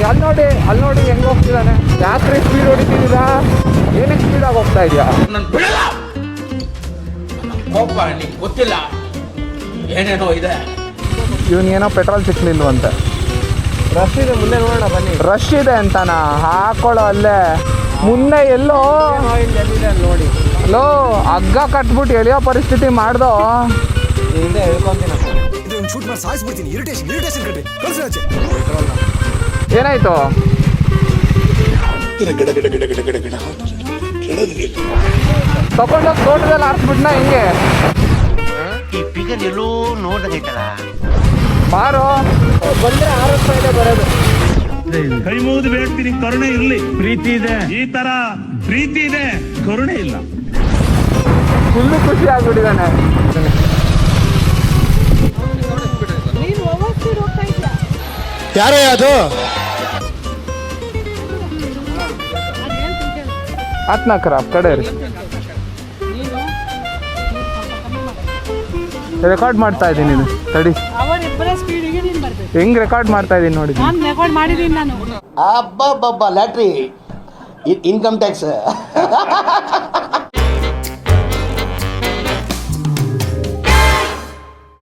ಅಲ್ಲಿ ನೋಡಿ ಹೆಂಗೆ ಹೋಗ್ತಿದ್ದಾನೆ. ಯಾಕ್ರಿ ಸ್ಪೀಡ್ ಹೊಡಿತಿದ್ದೀರಾ? ಏನಕ್ಕೆ ಸ್ಪೀಡಾಗಿ ಹೋಗ್ತಾ ಇದೆಯಾ? ಗೊತ್ತಿಲ್ಲ, ಏನೇನೋ ಇದೆ. ಇವನಿಗೇನೋ ಪೆಟ್ರೋಲ್ ಸಿಕ್ಲಿಲ್ವಂತೆ. ರಶ್ ಇದೆ, ಮುಂದೆ ನೋಡೋಣ ಬನ್ನಿ. ರಶ್ ಇದೆ ಅಂತಾನ? ಹಾಕೊಳ್ಳೋ ಅಲ್ಲೇ ಮುಂದೆ ಎಲ್ಲೋ ಎಲ್ಲಿದೆ ನೋಡಿ. ಲೋ ಹಗ್ಗ ಕಟ್ಬಿಟ್ಟು ಎಳೆಯೋ ಪರಿಸ್ಥಿತಿ ಮಾಡ್ದೋ. ಹಿಂದೆ ಹೇಳ್ಕೊಂತೀನಿ. ಶೂಟ್ ಮಾಡಿ ಸಾಯಿಸ್ಬಿಡ್ತೀನಿ. ಇರಿಟೇಷನ್ ಕಟ್ಟಿ ಕಳ್ಸಿ ಆಚೆ. ಏನಾಯ್ತು? ತಗೊಂಡೋಗಿ ತೋಟದಲ್ಲಿ ಹಾರಿಸ್ಬಿಟ್ನಾ ಹಿಂಗೆ? ಈ ಫಿಗರ್ ಎಲ್ಲೋ ನೋಡ್ದಂಗೈತಲ್ಲ. ಬಾರೋ ಬಂದ್ರೆ 6 ರೂಪಾಯಿ ಬರೋದು. ಕೈ ಮುಗಿದು ಬೇಡ್ತೀನಿ, ಕರುಣೆ ಇರ್ಲಿ. ಪ್ರೀತಿ ಇದೆ, ಈ ತರ ಪ್ರೀತಿ ಇದೆ, ಕರುಣೆ ಇಲ್ಲ. ಫುಲ್ಲು ಖುಷಿ ಆಗ್ಬಿಟ್ಟಿದ್ದಾನೆ. ಯಾರೇ ಅದು? ಹತ್ನಾಕರ ಕಡೆ ರೀ. ರೆಕಾರ್ಡ್ ಮಾಡ್ತಾ ಇದ್ದೀನಿ ಇದು ತಡಿ. ಹೆಂಗ್ ರೆಕಾರ್ಡ್ ಮಾಡ್ತಾ ಇದ್ದೀನಿ ನೋಡಿ. ಅಬ್ಬಬ್ಬಬ್ಬ ಲ್ಯಾಟ್ರಿ ಇನ್ಕಮ್ ಟ್ಯಾಕ್ಸ್